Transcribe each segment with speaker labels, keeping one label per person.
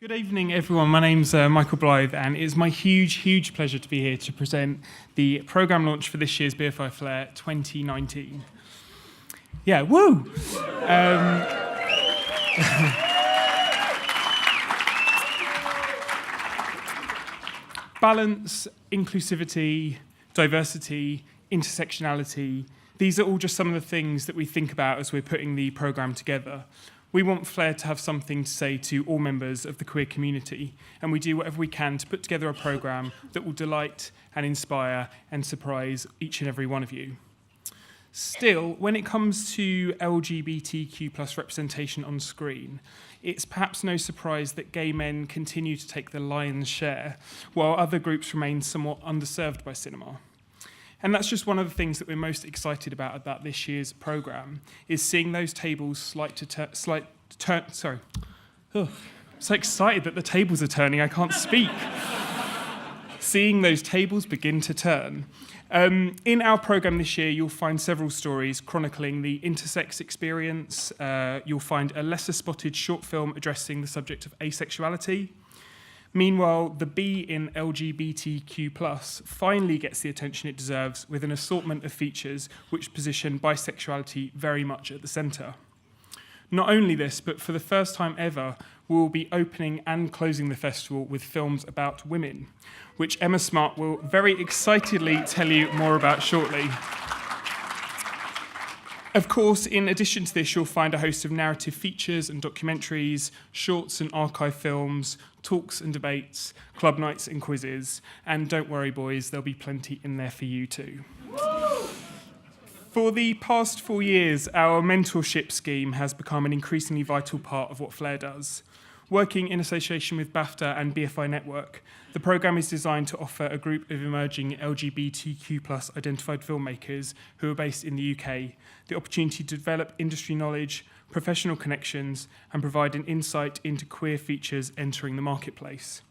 Speaker 1: Good evening, everyone. My name's Michael Blyth, and it's my huge pleasure to be here to present the programme launch for this year's BFI Flare 2019. Yeah, woo! Balance, inclusivity, diversity, intersectionality, these are all just some of the things that we think about as we're putting the programme together. We want Flare to have something to say to all members of the queer community, and we do whatever we can to put together a programme that will delight and inspire and surprise each and every one of you. Still, when it comes to LGBTQ plus representation on screen, it's perhaps no surprise that gay men continue to take the lion's share, while other groups remain somewhat underserved by cinema. And that's just one of the things that we're most excited about this year's programme, is seeing those tables so excited that the tables are turning, I can't speak. Seeing those tables begin to turn. In our programme this year, you'll find several stories chronicling the intersex experience. You'll find a lesser spotted short film addressing the subject of asexuality. Meanwhile, the B in LGBTQ+ finally gets the attention it deserves with an assortment of features which position bisexuality very much at the centre. Not only this, but for the first time ever, we will be opening and closing the festival with films about women, which Emma Smart will very excitedly tell you more about shortly. Of course, in addition to this, you'll find a host of narrative features and documentaries, shorts and archive films, talks and debates, club nights and quizzes, and don't worry, boys, there'll be plenty in there for you too. For the past 4 years, our mentorship scheme has become an increasingly vital part of what Flare does. Working in association with BAFTA and BFI Network, the programme is designed to offer a group of emerging LGBTQ+ identified filmmakers who are based in the UK the opportunity to develop industry knowledge, professional connections, and provide an insight into queer features entering the marketplace.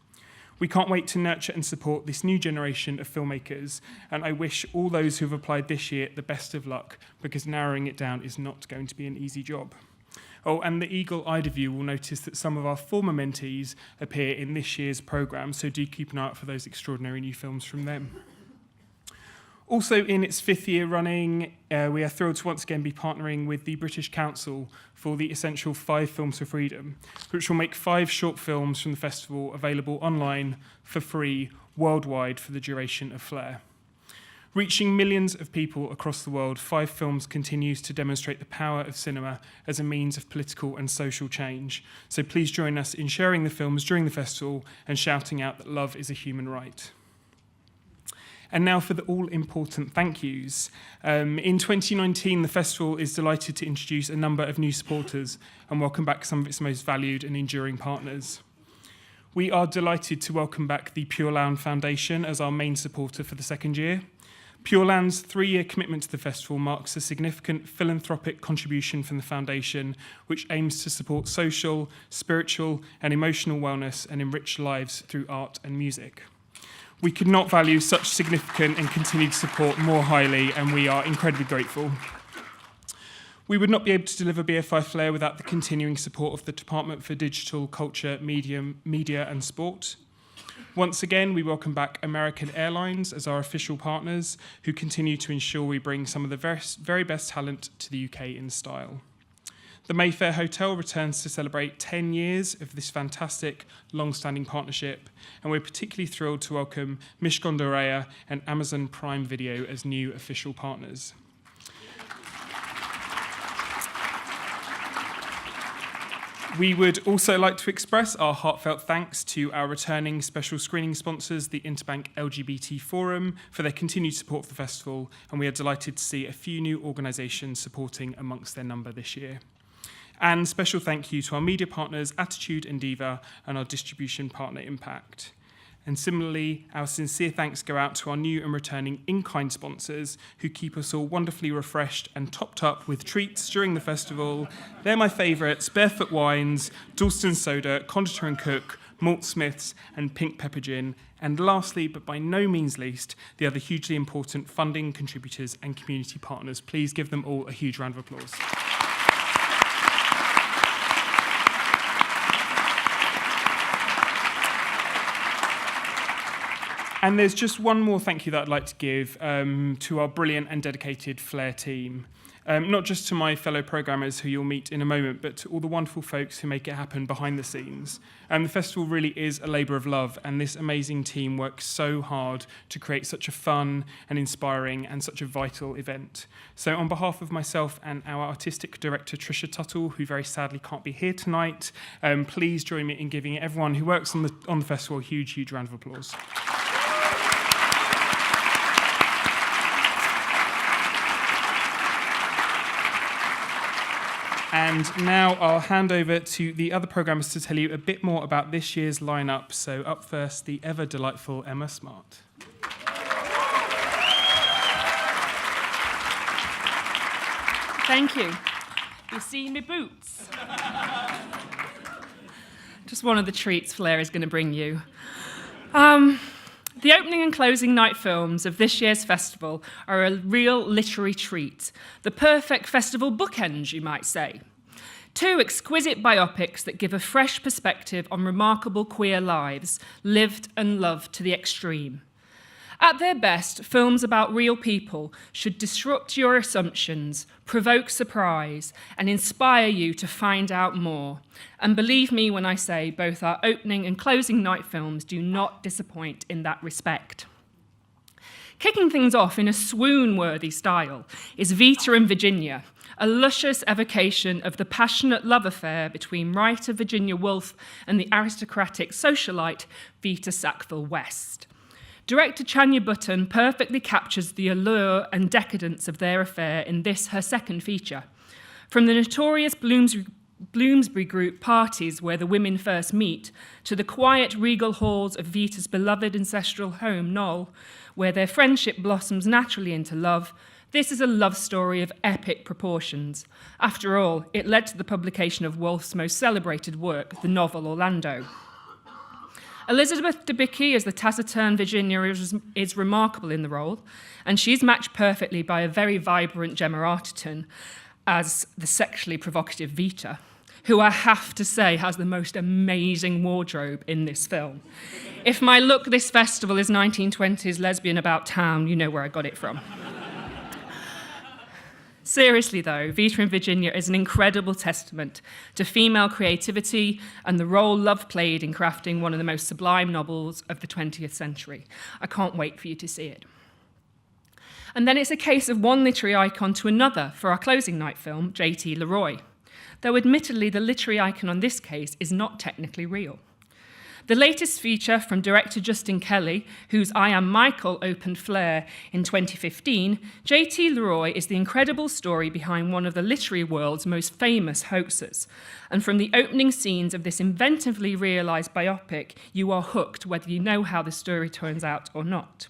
Speaker 1: We can't wait to nurture and support this new generation of filmmakers, and I wish all those who have applied this year the best of luck, because narrowing it down is not going to be an easy job. Oh, and the eagle-eyed of you will notice that some of our former mentees appear in this year's programme, so do keep an eye out for those extraordinary new films from them. Also, in its 5th year running, we are thrilled to once again be partnering with the British Council for the essential 5 Films for Freedom, which will make 5 short films from the festival available online for free worldwide for the duration of Flare. Reaching millions of people across the world, 5 Films continues to demonstrate the power of cinema as a means of political and social change. So please join us in sharing the films during the festival and shouting out that love is a human right. And now for the all-important thank yous. In 2019, the festival is delighted to introduce a number of new supporters and welcome back some of its most valued and enduring partners. We are delighted to welcome back the Pure Land Foundation as our main supporter for the 2nd year. Pure Land's 3-year commitment to the festival marks a significant philanthropic contribution from the foundation, which aims to support social, spiritual, and emotional wellness and enrich lives through art and music. We could not value such significant and continued support more highly, and we are incredibly grateful. We would not be able to deliver BFI Flare without the continuing support of the Department for Digital, Culture, Media and Sport. Once again, we welcome back American Airlines as our official partners, who continue to ensure we bring some of the very best talent to the UK in style. The Mayfair Hotel returns to celebrate 10 years of this fantastic, long-standing partnership, and we're particularly thrilled to welcome Mishcon de Reya and Amazon Prime Video as new official partners. We would also like to express our heartfelt thanks to our returning special screening sponsors, the Interbank LGBT Forum, for their continued support of the festival, and we are delighted to see a few new organisations supporting amongst their number this year. And special thank you to our media partners, Attitude and Diva, and our distribution partner, Impact. And similarly, our sincere thanks go out to our new and returning in-kind sponsors who keep us all wonderfully refreshed and topped up with treats during the festival. They're my favourites: Barefoot Wines, Dalston Soda, Conditor & Cook, Malt Smiths, and Pink Pepper Gin. And lastly, but by no means least, the other hugely important funding contributors and community partners. Please give them all a huge round of applause. And there's just one more thank you that I'd like to give to our brilliant and dedicated Flare team. Not just to my fellow programmers who you'll meet in a moment, but to all the wonderful folks who make it happen behind the scenes. The festival really is a labour of love, and this amazing team works so hard to create such a fun and inspiring and such a vital event. So on behalf of myself and our artistic director, Trisha Tuttle, who very sadly can't be here tonight, please join me in giving everyone who works on the festival a huge, huge round of applause. And now I'll hand over to the other programmers to tell you a bit more about this year's lineup. So up first, the ever delightful Emma Smart.
Speaker 2: Thank you. You see me boots? Just one of the treats Flare is going to bring you. The opening and closing night films of this year's festival are a real literary treat. The perfect festival bookends, you might say. 2 exquisite biopics that give a fresh perspective on remarkable queer lives, lived and loved to the extreme. At their best, films about real people should disrupt your assumptions, provoke surprise, and inspire you to find out more. And believe me when I say both our opening and closing night films do not disappoint in that respect. Kicking things off in a swoon-worthy style is Vita and Virginia, a luscious evocation of the passionate love affair between writer Virginia Woolf and the aristocratic socialite Vita Sackville West. Director Chanya Button perfectly captures the allure and decadence of their affair in this, her second feature. From the notorious Bloomsbury Group parties where the women first meet, to the quiet regal halls of Vita's beloved ancestral home, Knoll, where their friendship blossoms naturally into love, this is a love story of epic proportions. After all, it led to the publication of Woolf's most celebrated work, the novel Orlando. Elizabeth Debicki as the taciturn Virginia is remarkable in the role, and she's matched perfectly by a very vibrant Gemma Arterton as the sexually provocative Vita, who I have to say has the most amazing wardrobe in this film. If my look this festival is 1920s lesbian about town, you know where I got it from. Seriously, though, Vita and Virginia is an incredible testament to female creativity and the role love played in crafting one of the most sublime novels of the 20th century. I can't wait for you to see it. And then it's a case of one literary icon to another for our closing night film, J.T. Leroy, though admittedly the literary icon on this case is not technically real. The latest feature from director Justin Kelly, whose I Am Michael opened Flare in 2015, J.T. Leroy is the incredible story behind one of the literary world's most famous hoaxes. And from the opening scenes of this inventively realised biopic, you are hooked whether you know how the story turns out or not.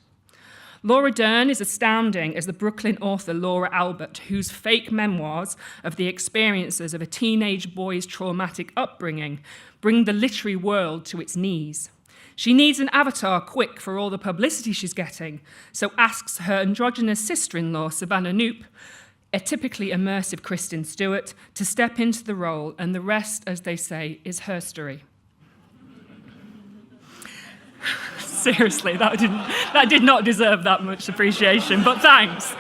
Speaker 2: Laura Dern is astounding as the Brooklyn author Laura Albert, whose fake memoirs of the experiences of a teenage boy's traumatic upbringing bring the literary world to its knees. She needs an avatar quick for all the publicity she's getting, so asks her androgynous sister-in-law, Savannah Knoop, a typically immersive Kristen Stewart, to step into the role, and the rest, as they say, is her story. Seriously, that did not deserve that much appreciation, but thanks.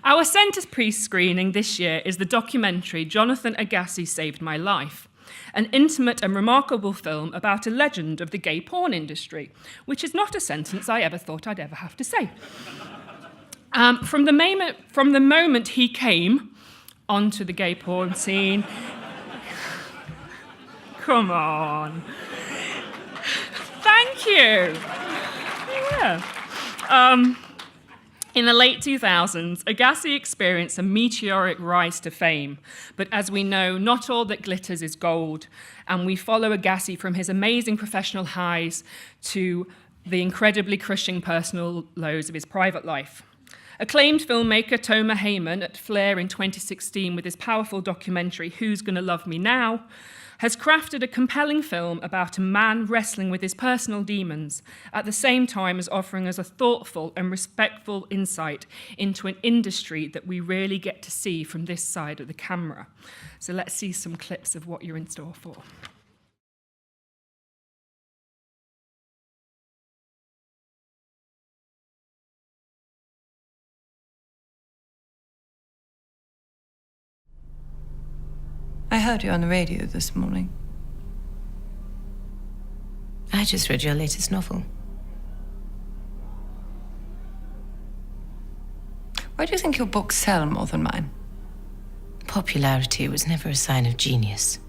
Speaker 2: Our Centrepiece screening this year is the documentary Jonathan Agassi Saved My Life, an intimate and remarkable film about a legend of the gay porn industry, which is not a sentence I ever thought I'd ever have to say. From the moment he came onto the gay porn scene, come on. Thank you. Yeah. In the late 2000s, Agassi experienced a meteoric rise to fame. But as we know, not all that glitters is gold. And we follow Agassi from his amazing professional highs to the incredibly crushing personal lows of his private life. Acclaimed filmmaker Toma Heyman at Flare in 2016 with his powerful documentary, Who's Gonna Love Me Now?, has crafted a compelling film about a man wrestling with his personal demons, at the same time as offering us a thoughtful and respectful insight into an industry that we rarely get to see from this side of the camera. So let's see some clips of what you're in store for.
Speaker 3: I heard you on the radio this morning.
Speaker 4: I just read your latest novel.
Speaker 3: Why do you think your books sell more than mine?
Speaker 4: Popularity was never a sign of genius.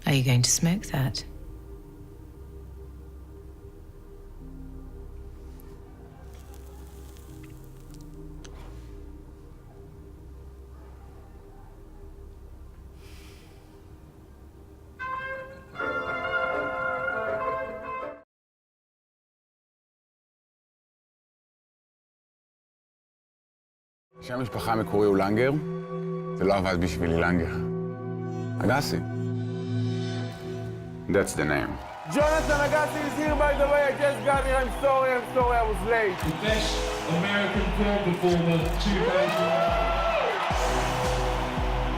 Speaker 4: Are you going to smoke that?
Speaker 5: שם המשפחה המקורי הוא לנגר, זה לא עבד בשבילי לנגר. אגסי. That's the name.
Speaker 6: Jonathan Agassi is here, by the way. I just got here. I'm sorry, I was late.
Speaker 7: The best American film performer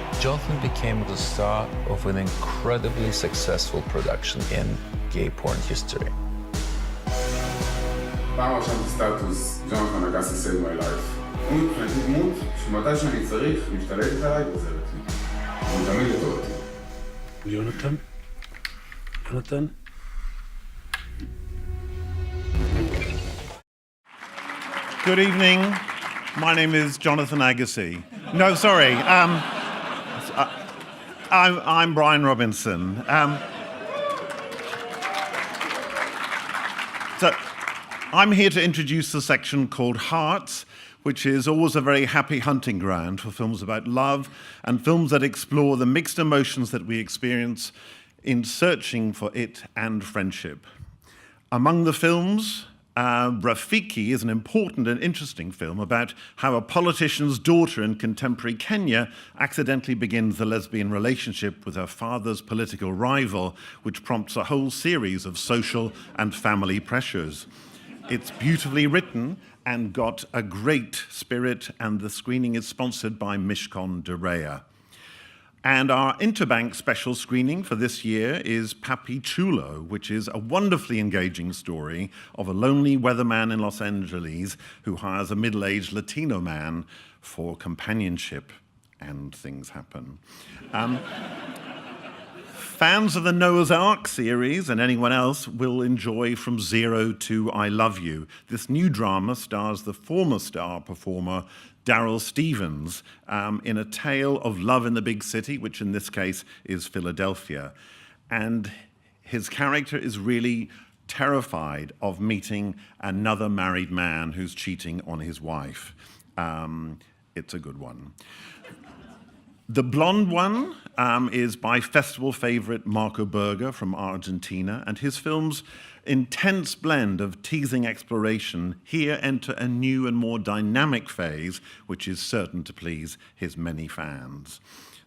Speaker 7: 2000.
Speaker 8: Jonathan became the star of an incredibly successful production in gay porn history.
Speaker 5: פעם רשמתי סטטוס, Jonathan Agassi saved my life. הוא מבחינתי דמות שמתי שאני צריך, משתלטת עליי ועוזרת לי. הוא תמיד לטובתי.
Speaker 7: Jonathan?
Speaker 9: Good evening. My name is Jonathan Agassi. No, sorry. I'm Brian Robinson. So I'm here to introduce the section called Hearts, which is always a very happy hunting ground for films about love and films that explore the mixed emotions that we experience in searching for it and friendship. Among the films, Rafiki is an important and interesting film about how a politician's daughter in contemporary Kenya accidentally begins a lesbian relationship with her father's political rival, which prompts a whole series of social and family pressures. It's beautifully written and got a great spirit, and the screening is sponsored by Mishcon de Rea. And our Interbank special screening for this year is Papi Chulo, which is a wonderfully engaging story of a lonely weatherman in Los Angeles who hires a middle-aged Latino man for companionship, and things happen. Fans of the Noah's Ark series and anyone else will enjoy From Zero to I Love You. This new drama stars the former star performer Daryl Stevens in a tale of love in the big city, which in this case is Philadelphia. And his character is really terrified of meeting another married man who's cheating on his wife. It's a good one. The blonde one is by festival favorite Marco Berger from Argentina, and his film's intense blend of teasing exploration here enter a new and more dynamic phase, which is certain to please his many fans.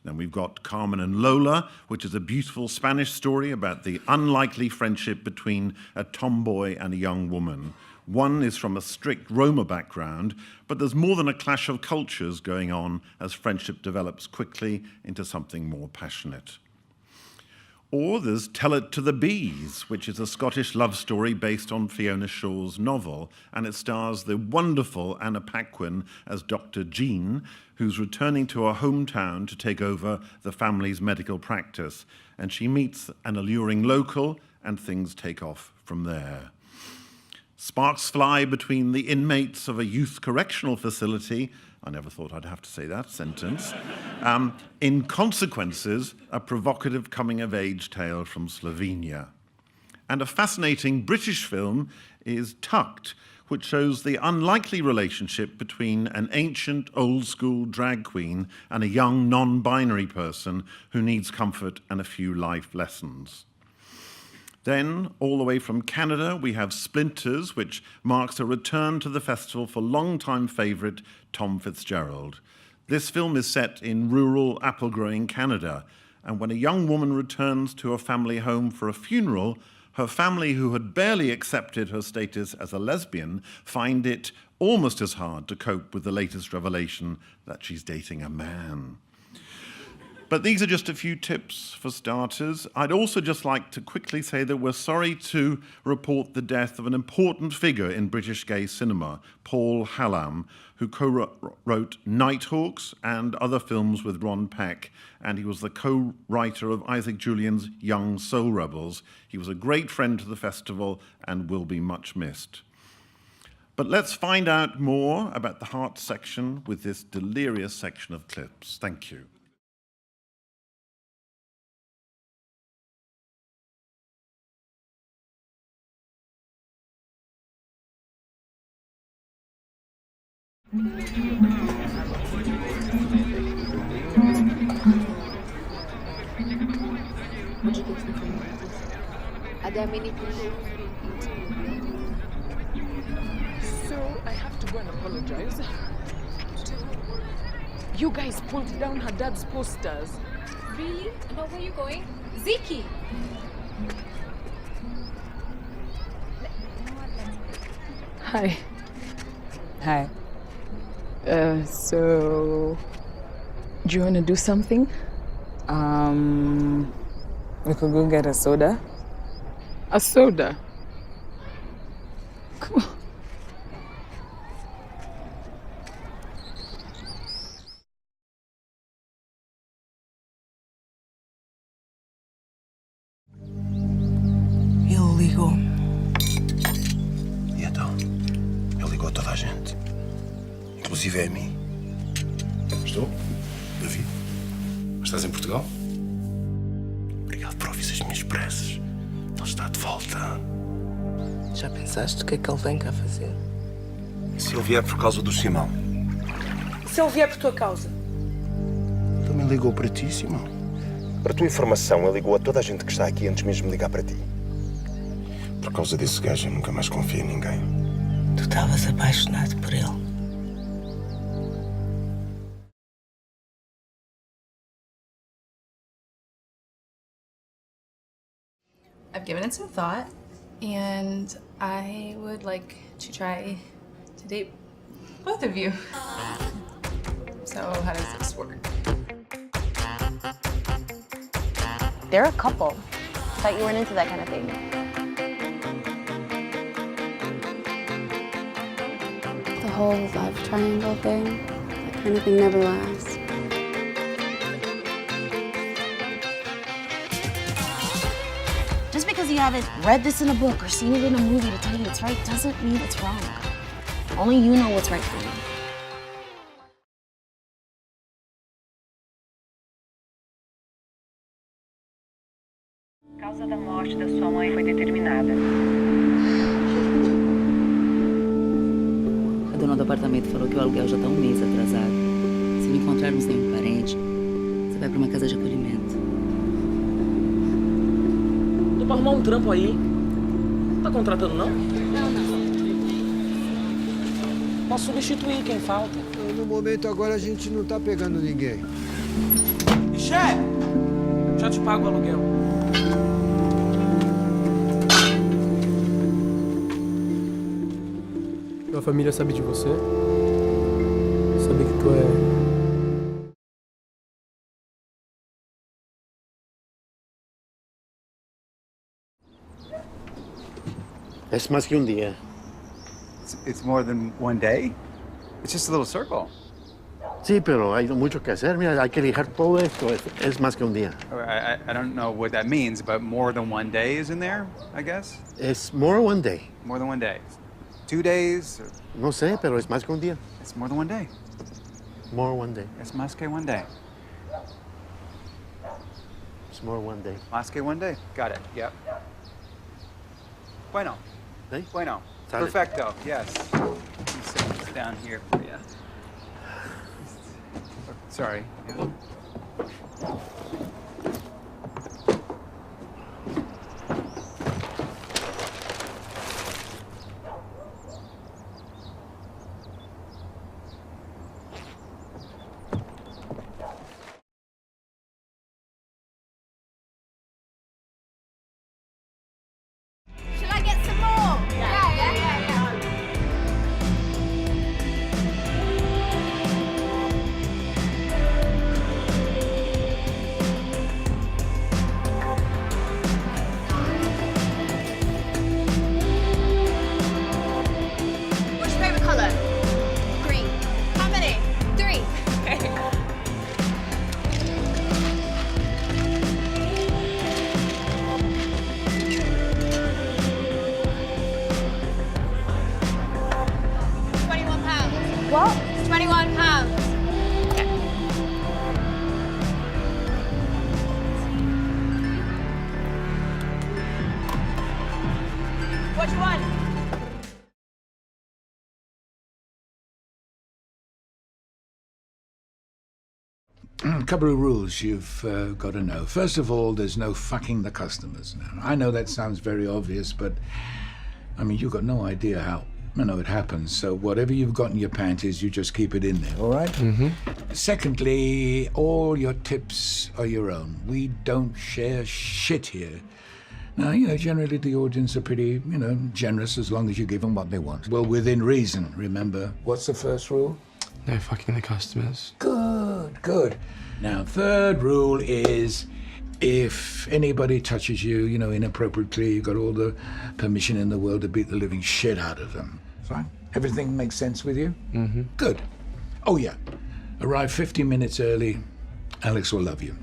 Speaker 9: Then we've got Carmen and Lola, which is a beautiful Spanish story about the unlikely friendship between a tomboy and a young woman. One is from a strict Roma background, but there's more than a clash of cultures going on as friendship develops quickly into something more passionate. Or there's Tell It to the Bees, which is a Scottish love story based on Fiona Shaw's novel, and it stars the wonderful Anna Paquin as Dr. Jean, who's returning to her hometown to take over the family's medical practice, and she meets an alluring local, and things take off from there. Sparks fly between the inmates of a youth correctional facility. I never thought I'd have to say that sentence. In Consequences, a provocative coming-of-age tale from Slovenia. And a fascinating British film is Tucked, which shows the unlikely relationship between an ancient, old-school drag queen and a young, non-binary person who needs comfort and a few life lessons. Then, all the way from Canada, we have Splinters, which marks a return to the festival for longtime favourite Tom Fitzgerald. This film is set in rural apple-growing Canada, and when a young woman returns to her family home for a funeral, her family, who had barely accepted her status as a lesbian, find it almost as hard to cope with the latest revelation that she's dating a man. But these are just a few tips for starters. I'd also just like to quickly say that we're sorry to report the death of an important figure in British gay cinema, Paul Hallam, who co-wrote Nighthawks and other films with Ron Peck, and he was the co-writer of Isaac Julian's Young Soul Rebels. He was a great friend to the festival and will be much missed. But let's find out more about the heart section with this delirious section of clips. Thank you.
Speaker 10: Are there many people So I have to go and apologize. You guys pulled down her dad's posters.
Speaker 11: Really? About where you going? Ziki!
Speaker 10: Hi. Hi. So do you want to do something? We could go get a soda. A soda? Cool.
Speaker 12: Ele ligou.
Speaker 13: E então? Ele ligou a toda a gente. Inclusive a mim. Estou? David? Mas estás em Portugal? Obrigado por ouvir as minhas preces. Ele está de volta.
Speaker 12: Já pensaste o que é que ele vem cá fazer?
Speaker 13: Se ele vier por causa do Simão?
Speaker 12: Se ele vier por tua causa?
Speaker 13: Também ligou para ti, Simão. Para a tua informação, ele ligou a toda a gente que está aqui antes mesmo de ligar para ti. Por causa desse gajo, eu nunca mais confio em ninguém.
Speaker 12: Tu estavas apaixonado por ele.
Speaker 14: I've given it some thought, and I would like to try to date both of you. So how does this work?
Speaker 15: They're a couple. Thought you weren't into that kind of thing.
Speaker 16: The whole love triangle thing, that kind of thing never lasts.
Speaker 15: Just because you haven't read this in a book or seen it in a movie to tell you it's right doesn't mean it's wrong. Only you know what's right for you.
Speaker 17: A causa da morte da sua mãe foi determinada.
Speaker 18: A dona do apartamento falou que o aluguel já está um mês atrasado. Se não encontrarmos nenhum parente, você vai para uma casa de acolhimento.
Speaker 12: Tô pra arrumar um trampo aí. Não tá contratando, não?
Speaker 16: Não.
Speaker 12: Posso substituir quem falta.
Speaker 19: No momento agora a gente não tá pegando ninguém.
Speaker 12: Chefe! Já te pago o aluguel.
Speaker 20: Tua família sabe de você? Sabe que tu é...
Speaker 21: Es más que un día.
Speaker 22: It's more than one day? It's just a little circle.
Speaker 21: Sí, pero hay mucho que hacer. Mira, hay que lijar todo esto. Es más que un día.
Speaker 22: I don't know what that means, but more than one day is in there, I guess?
Speaker 21: Es more one day.
Speaker 22: More than one day. 2 days? Or...
Speaker 21: No sé, pero es más que un día.
Speaker 22: It's more than one day.
Speaker 21: More one day.
Speaker 22: Es más que one day.
Speaker 21: It's more one day.
Speaker 22: Más que one day. Got it. Yep. Bueno.
Speaker 21: ¿Sí?
Speaker 22: Bueno.
Speaker 21: Sale.
Speaker 22: Perfecto. Yes. Let me set this down here for you. Sorry. Yeah.
Speaker 11: Should I get some more? Yeah.
Speaker 1: A couple of rules you've got to know. First of all, there's no fucking the customers. Now, I know that sounds very obvious, but I mean, you've got no idea how it happens. So whatever you've got in your panties, you just keep it in there, all right? Mm-hmm. Secondly, all your tips are your own. We don't share shit here. Now, generally the audience are pretty, generous as long as you give them what they want. Well, within reason, remember. What's the first rule?
Speaker 20: No fucking the customers.
Speaker 1: Good. Now, third rule is if anybody touches you, inappropriately, you've got all the permission in the world to beat the living shit out of them. Fine? Everything makes sense with you? Mm-hmm. Good. Oh, yeah. Arrive 50 minutes early. Alex will love you.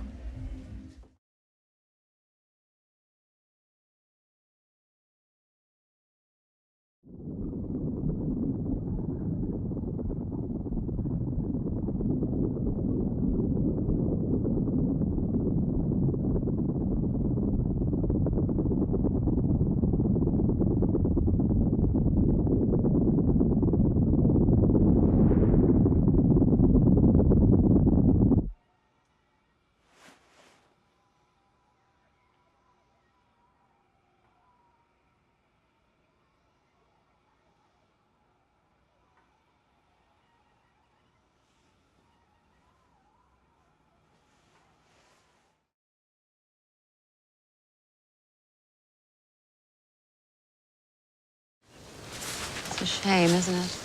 Speaker 2: It's a shame, isn't it?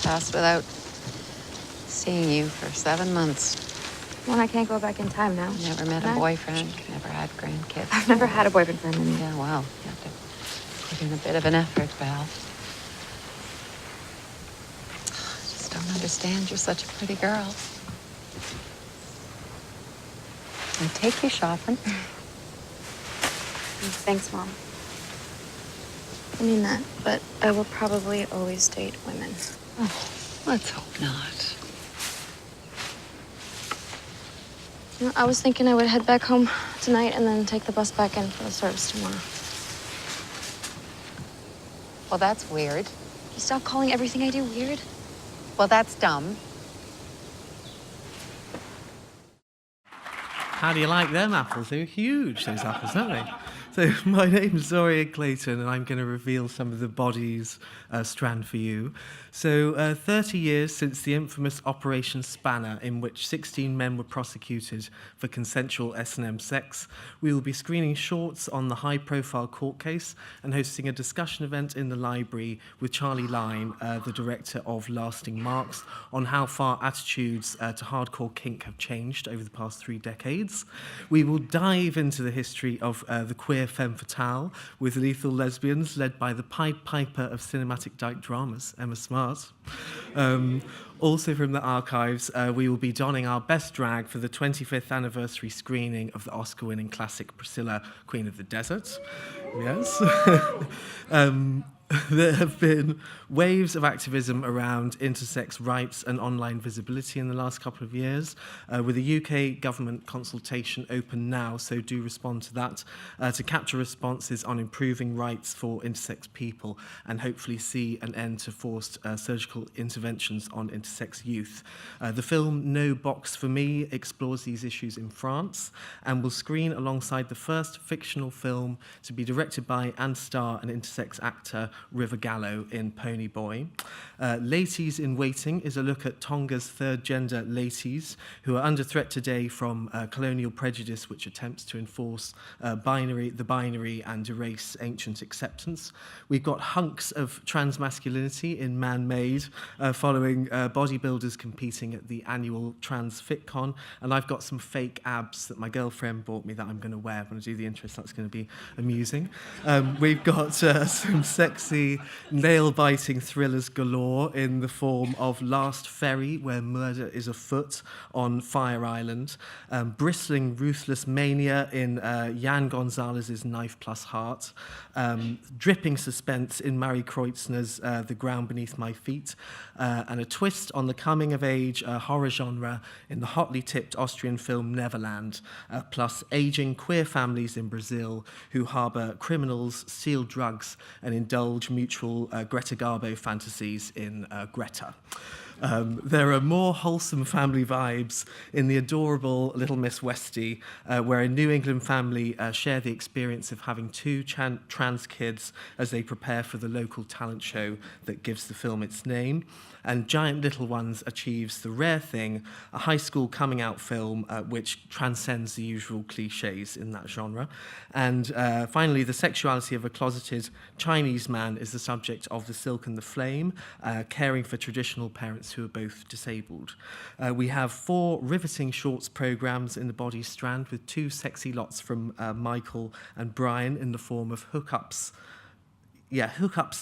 Speaker 2: Passed without seeing you for 7 months.
Speaker 15: Well, I can't go back in time now.
Speaker 2: Never met a boyfriend, never had grandkids.
Speaker 15: I've never had a boyfriend for a minute.
Speaker 2: Yeah, well, you have to put in a bit of an effort, Val. I just don't understand. You're such a pretty girl. I'll take you shopping.
Speaker 15: Thanks, Mom. I mean that, but I will probably always date women.
Speaker 2: Oh, let's hope not.
Speaker 15: I was thinking I would head back home tonight and then take the bus back in for the service tomorrow.
Speaker 2: Well, that's weird.
Speaker 15: You stop calling everything I do weird?
Speaker 2: Well, that's dumb.
Speaker 23: How do you like them apples? They're huge, those apples, aren't they? So my name's Zorian Clayton, and I'm going to reveal some of the bodies strand for you. So 30 years since the infamous Operation Spanner, in which 16 men were prosecuted for consensual S&M sex, we will be screening shorts on the high-profile court case and hosting a discussion event in the library with Charlie Line, the director of Lasting Marks, on how far attitudes to hardcore kink have changed over the past 3 decades. We will dive into the history of the queer femme fatale with Lethal Lesbians, led by the Pied Piper of cinematic dyke dramas, Emma Smart. Also from the archives, we will be donning our best drag for the 25th anniversary screening of the Oscar-winning classic Priscilla, Queen of the Desert. Yes. There have been waves of activism around intersex rights and online visibility in the last couple of years, with a UK government consultation open now, so do respond to that, to capture responses on improving rights for intersex people and hopefully see an end to forced surgical interventions on intersex youth. The film No Box for Me explores these issues in France and will screen alongside the first fictional film to be directed by and star an intersex actor, River Gallo, in Pony Boy. Ladies in Waiting is a look at Tonga's third gender ladies who are under threat today from colonial prejudice which attempts to enforce the binary and erase ancient acceptance. We've got hunks of transmasculinity in Man-Made following bodybuilders competing at the annual Trans FitCon, and I've got some fake abs that my girlfriend bought me that I'm going to wear when I do the intro, so that's going to be amusing. We've got some sexy, nail-biting thrillers galore in the form of Last Ferry, where murder is afoot on Fire Island, bristling ruthless mania in Jan Gonzalez's Knife Plus Heart, dripping suspense in Mary Kreutzner's The Ground Beneath My Feet, and a twist on the coming-of-age horror genre in the hotly tipped Austrian film Neverland, plus aging queer families in Brazil who harbour criminals, steal drugs, and indulge mutual Greta Garbo fantasies in Greta. There are more wholesome family vibes in the adorable Little Miss Westie, where a New England family share the experience of having two trans kids as they prepare for the local talent show that gives the film its name. And Giant Little Ones achieves the rare thing, a high school coming out film which transcends the usual cliches in that genre. And finally, the sexuality of a closeted Chinese man is the subject of The Silk and the Flame, caring for traditional parents who are both disabled. We have 4 riveting shorts programs in the Body Strand with 2 sexy lots from Michael and Brian in the form of hookups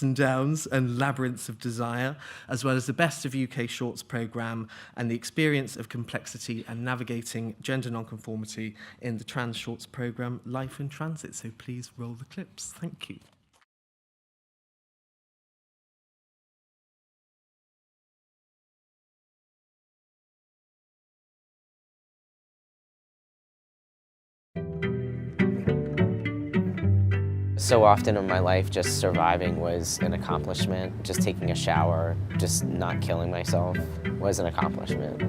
Speaker 23: and downs and labyrinths of desire, as well as the best of UK shorts programme and the experience of complexity and navigating gender nonconformity in the trans shorts programme Life in Transit. So please roll the clips. Thank you.
Speaker 3: So often in my life, just surviving was an accomplishment. Just taking a shower, just not killing myself was an accomplishment.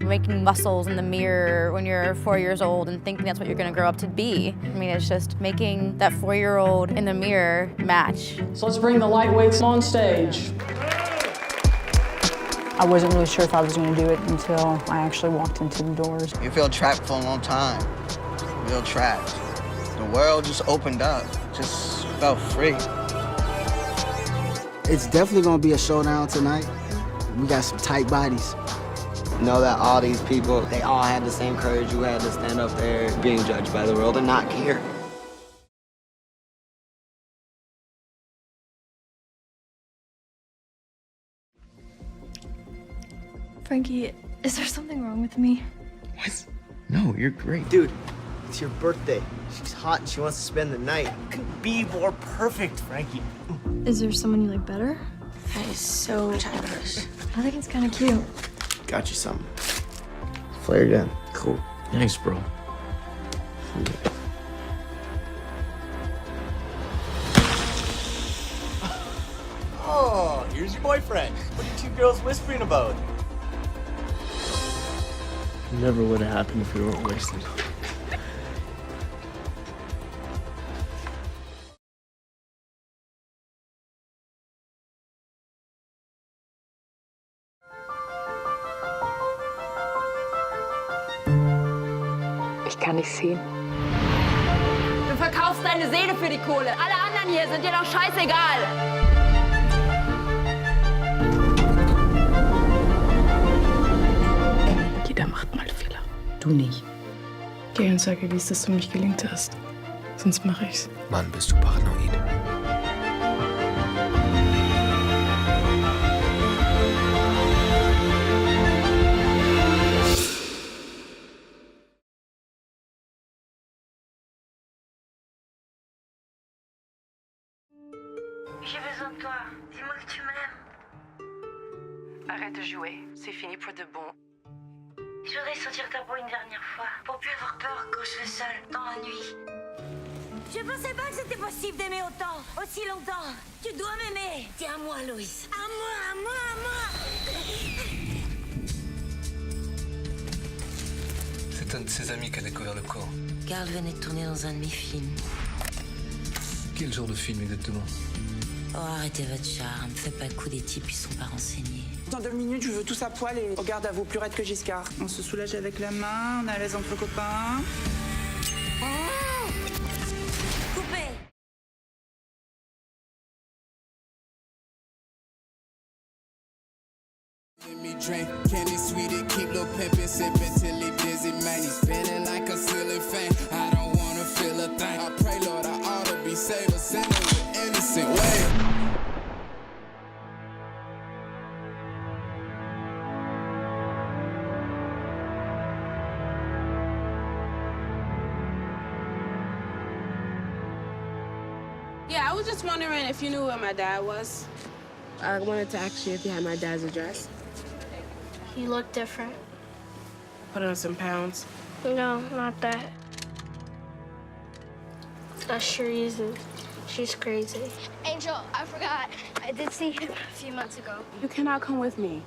Speaker 4: Making muscles in the mirror when you're 4 years old and thinking that's what you're gonna grow up to be. I mean, it's just making that 4-year-old in the mirror match.
Speaker 6: So let's bring the lightweights on stage.
Speaker 24: I wasn't really sure if I was gonna do it until I actually walked into the doors.
Speaker 25: You feel trapped for a long time. You feel trapped. The world just opened up, just felt free.
Speaker 26: It's definitely gonna be a showdown tonight. We got some tight bodies.
Speaker 25: Know that all these people, they all had the same courage you had to stand up there being judged by the world and not care.
Speaker 27: Frankie, is there something wrong with me?
Speaker 25: What? No, you're great.
Speaker 26: Dude, it's your birthday. She's hot and she wants to spend the night. Couldn't be more perfect, Frankie.
Speaker 27: Is there someone you like better?
Speaker 25: That is so childish.
Speaker 27: I think it's kind of cute.
Speaker 26: Got you something. Flare gun. Cool.
Speaker 13: Thanks, bro.
Speaker 26: Oh, here's your boyfriend. What are you two girls whispering about?
Speaker 20: Never would have happened if we weren't wasted.
Speaker 10: Ich kann nicht sehen.
Speaker 11: Du verkaufst deine Seele für die Kohle. Alle anderen hier sind dir doch scheißegal.
Speaker 10: Jeder macht mal Fehler. Du nicht.
Speaker 27: Geh und sag ihr, wie es das für mich gelingt hast. Sonst mache ich's.
Speaker 13: Mann, bist du paranoid.
Speaker 28: J'ai besoin de toi. Dis-moi que tu m'aimes.
Speaker 29: Arrête de jouer. C'est fini pour de bon.
Speaker 28: Je voudrais sentir ta peau une dernière fois. Pour plus avoir peur quand je suis seule dans la nuit. Je pensais pas que c'était possible d'aimer autant, aussi longtemps. Tu dois m'aimer. Tiens à moi, Loïs. À moi, à moi, à moi.
Speaker 13: C'est un de ses amis qui a découvert le corps.
Speaker 28: Carl venait de tourner dans un de mes films.
Speaker 13: Quel genre de film exactement?
Speaker 28: Oh, arrêtez votre charme. Faites pas le coup des types qui sont pas renseignés.
Speaker 6: Dans 2 minutes, je veux tous à poil et regarde à vous plus raide que Giscard. On se soulage avec la main, on est à l'aise entre copains.
Speaker 28: Oh, coupez.
Speaker 30: Let me drink candy sweet and keep little pimpin' sippin' till he dizzy, man. He's spinning like a ceiling fan. I don't wanna feel a thing. I pray, Lord, I ought to be saved, a sinner with innocent ways.
Speaker 31: Yeah, I was just wondering if you knew where my dad was. I wanted to ask you if you had my dad's address.
Speaker 27: He looked different.
Speaker 31: Put on some pounds.
Speaker 27: No, not that. That's Cherise, and she's crazy. Angel, I forgot. I did see him a few months ago.
Speaker 31: You cannot come with me.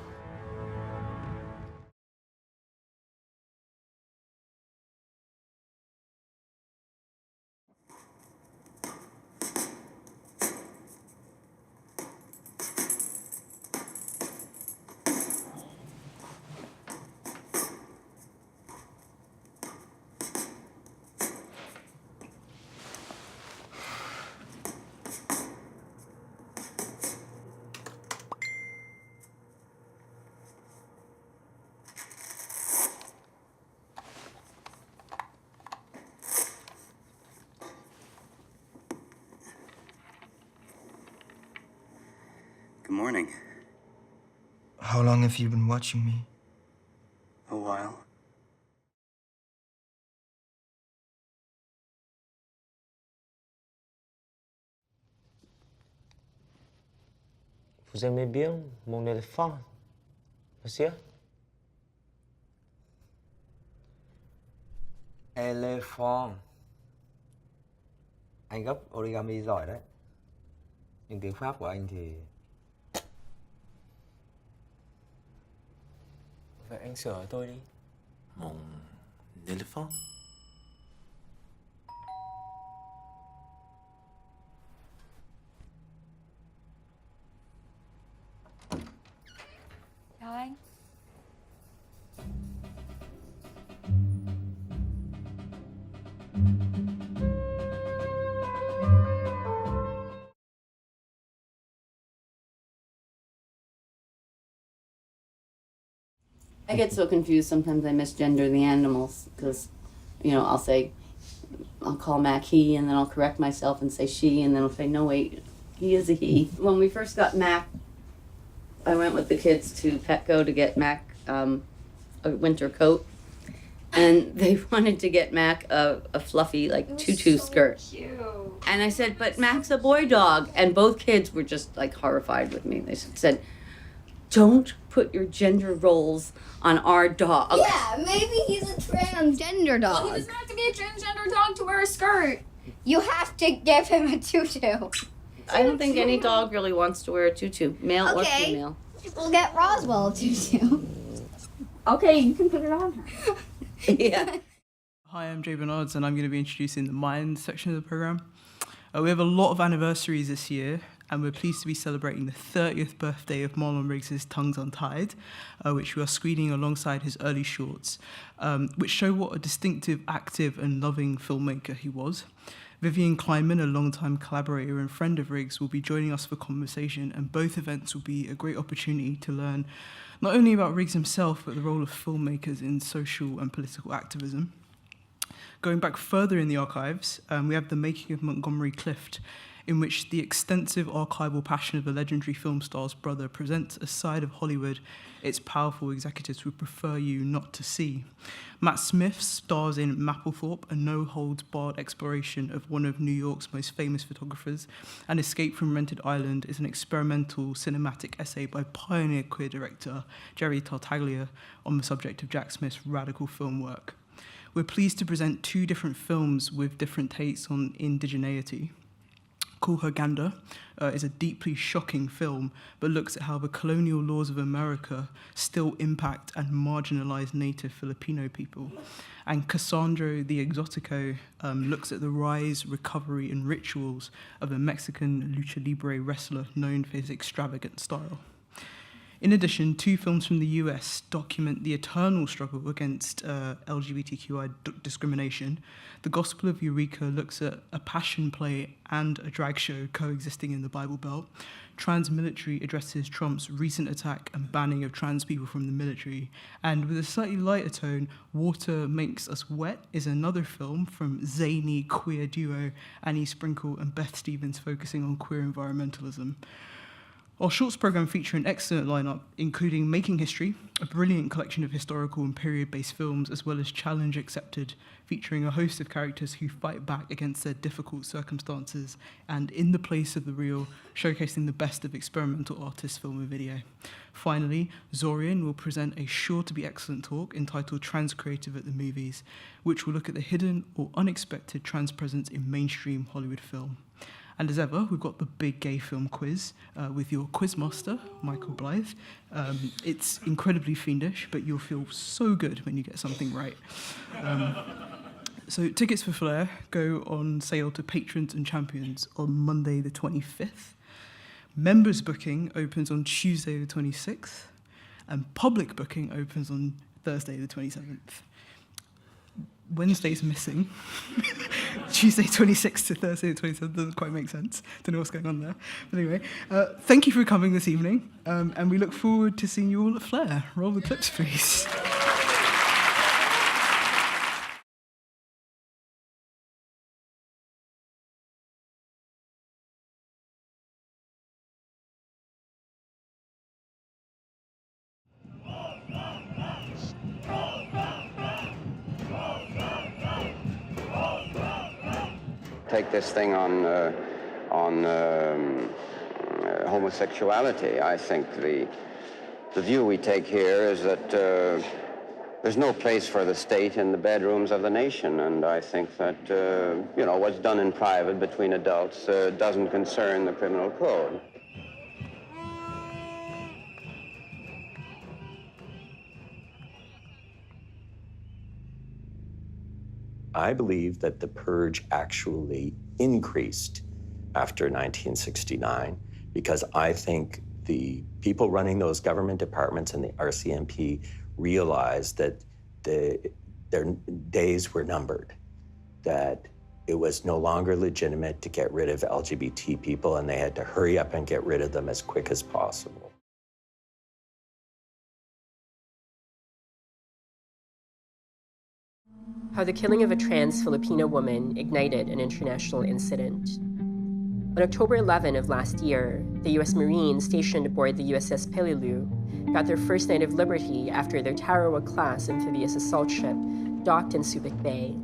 Speaker 5: Good morning.
Speaker 25: How long have you been watching me?
Speaker 5: A while.
Speaker 7: Vous aimez bien mon éléphant, monsieur? Elephant. Anh gấp origami giỏi đấy. Nhưng tiếng Pháp của anh thì... Vậy anh sửa tôi đi.
Speaker 13: Mon éléphant?
Speaker 8: Chào anh.
Speaker 9: I get so confused sometimes I misgender the animals because, you know, I'll call Mac he and then I'll correct myself and say she and then I'll say, no, wait, he is a he. When we first got Mac, I went with the kids to Petco to get Mac a winter coat. And they wanted to get Mac a fluffy, like, tutu skirt.
Speaker 8: Cute.
Speaker 9: And I said, but Mac's a boy dog. And both kids were just, like, horrified with me. They said, don't put your gender roles on our dog.
Speaker 12: Yeah, maybe he's a transgender dog.
Speaker 8: Well, he doesn't have to be a transgender dog to wear a skirt.
Speaker 12: You have to give him a tutu.
Speaker 9: I don't think any dog really wants to wear a tutu, male or female.
Speaker 12: We'll get Roswell a tutu.
Speaker 9: Okay, you can put it on her. Yeah.
Speaker 14: Hi, I'm Jay Bernards, and I'm going to be introducing the Mind section of the programme. We have a lot of anniversaries this year, and we're pleased to be celebrating the 30th birthday of Marlon Riggs' Tongues Untied, which we are screening alongside his early shorts, which show what a distinctive, active and loving filmmaker he was. Vivian Kleinman, a longtime collaborator and friend of Riggs, will be joining us for conversation, and both events will be a great opportunity to learn not only about Riggs himself, but the role of filmmakers in social and political activism. Going back further in the archives, we have The Making of Montgomery Clift, in which the extensive archival passion of the legendary film star's brother presents a side of Hollywood its powerful executives would prefer you not to see. Matt Smith stars in Mapplethorpe, a no-holds-barred exploration of one of New York's most famous photographers, and Escape from Rented Island is an experimental cinematic essay by pioneer queer director Jerry Tartaglia on the subject of Jack Smith's radical film work. We're pleased to present two different films with different takes on indigeneity. Call Her Gander is a deeply shocking film, but looks at how the colonial laws of America still impact and marginalize native Filipino people. And Cassandro the Exotico looks at the rise, recovery, and rituals of a Mexican lucha libre wrestler known for his extravagant style. In addition, two films from the US document the eternal struggle against LGBTQI discrimination. The Gospel of Eureka looks at a passion play and a drag show coexisting in the Bible Belt. Transmilitary addresses Trump's recent attack and banning of trans people from the military. And with a slightly lighter tone, Water Makes Us Wet is another film from zany queer duo Annie Sprinkle and Beth Stevens, focusing on queer environmentalism. Our shorts programme feature an excellent lineup, including Making History, a brilliant collection of historical and period-based films, as well as Challenge Accepted, featuring a host of characters who fight back against their difficult circumstances, and In the Place of the Real, showcasing the best of experimental artists, film and video. Finally, Zorian will present a sure-to-be-excellent talk entitled Trans Creative at the Movies, which will look at the hidden or unexpected trans presence in mainstream Hollywood film. And as ever, we've got the big gay film quiz with your quizmaster, Michael Blyth. It's incredibly fiendish, but you'll feel so good when you get something right. So tickets for Flare go on sale to patrons and champions on Monday the 25th. Members booking opens on Tuesday the 26th. And public booking opens on Thursday the 27th. Wednesday's missing. Tuesday 26th to Thursday 27th doesn't quite make sense. Don't know what's going on there. But anyway, thank you for coming this evening, and we look forward to seeing you all at Flare. Roll the clips, please.
Speaker 1: take this thing on homosexuality. I think the view we take here is that there's no place for the state in the bedrooms of the nation, and I think that, you know, what's done in private between adults doesn't concern the criminal code.
Speaker 2: I believe that the purge actually increased after 1969 because I think the people running those government departments and the RCMP realized that their days were numbered, that it was no longer legitimate to get rid of LGBT people, and they had to hurry up and get rid of them as quick as possible.
Speaker 3: How the killing of a trans Filipino woman ignited an international incident. On October 11 of last year, the U.S. Marines stationed aboard the USS Peleliu got their first night of liberty after their Tarawa-class amphibious assault ship docked in Subic Bay.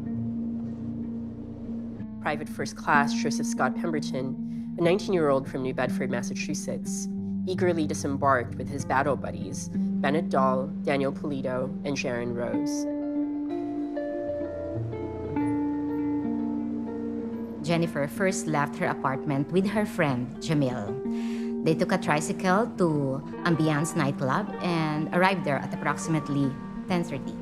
Speaker 3: Private First Class Joseph Scott Pemberton, a 19-year-old from New Bedford, Massachusetts, eagerly disembarked with his battle buddies, Bennett Dahl, Daniel Pulido, and Sharon Rose.
Speaker 15: Jennifer first left her apartment with her friend, Jamil. They took a tricycle to Ambiance nightclub and arrived there at approximately 10:30.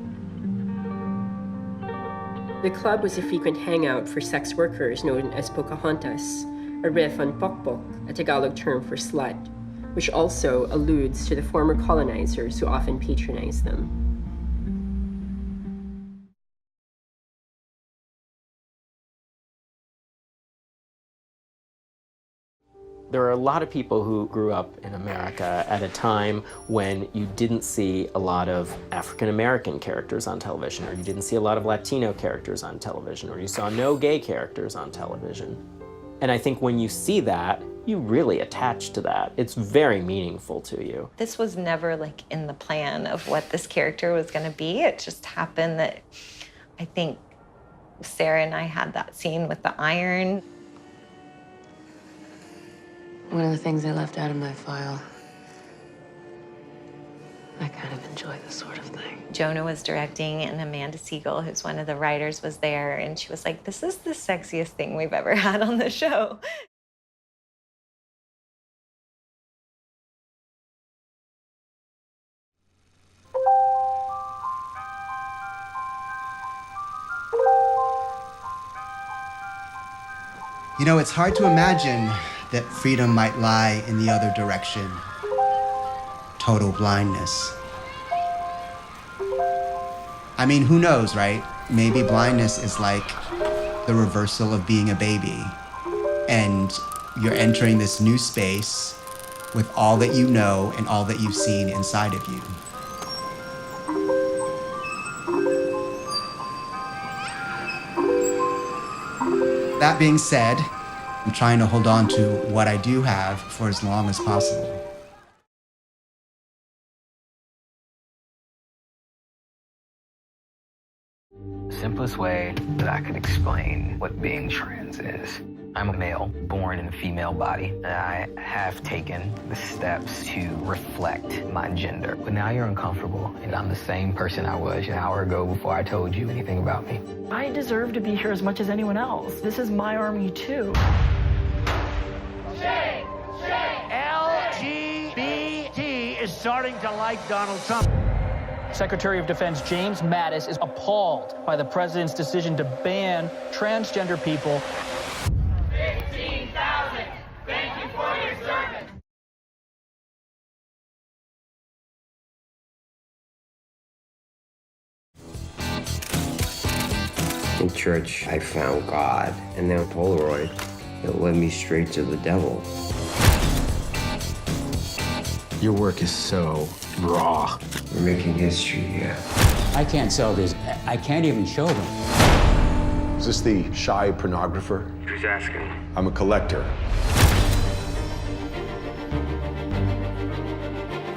Speaker 3: The club was a frequent hangout for sex workers known as Pocahontas, a riff on pokpok, a Tagalog term for slut, which also alludes to the former colonizers who often patronized them.
Speaker 16: There are a lot of people who grew up in America at a time when you didn't see a lot of African American characters on television, or you didn't see a lot of Latino characters on television, or you saw no gay characters on television. And I think when you see that, you really attach to that. It's very meaningful to you.
Speaker 17: This was never like in the plan of what this character was gonna be. It just happened that I think Sarah and I had that scene with the iron.
Speaker 27: One of the things I left out of my file. I kind of enjoy this sort of thing.
Speaker 17: Jonah was directing, and Amanda Siegel, who's one of the writers, was there, and she was like, this is the sexiest thing we've ever had on the show.
Speaker 26: You know, it's hard to imagine that freedom might lie in the other direction. Total blindness. I mean, who knows, right? Maybe blindness is like the reversal of being a baby. And you're entering this new space with all that you know and all that you've seen inside of you. That being said, I'm trying to hold on to what I do have for as long as possible.
Speaker 18: The simplest way that I could explain what being trans is. I'm a male, born in a female body, and I have taken the steps to reflect my gender. But now you're uncomfortable, and I'm the same person I was an hour ago before I told you anything about me.
Speaker 19: I deserve to be here as much as anyone else. This is my army, too.
Speaker 21: Shame! Shame! LGBT is starting to like Donald Trump.
Speaker 22: Secretary of Defense James Mattis is appalled by the president's decision to ban transgender people.
Speaker 21: 15,000! Thank you for your service!
Speaker 23: In church, I found God, and then Polaroid, it led me straight to the devil.
Speaker 32: Your work is so raw.
Speaker 23: We're making history here.
Speaker 33: I can't sell this. I can't even show them.
Speaker 13: Is this the shy pornographer?
Speaker 23: Who's asking?
Speaker 13: I'm a collector.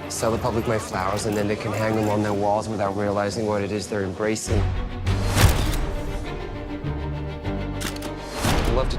Speaker 23: Sell the public my flowers, and then they can hang them on their walls without realizing what it is they're embracing. I'd love to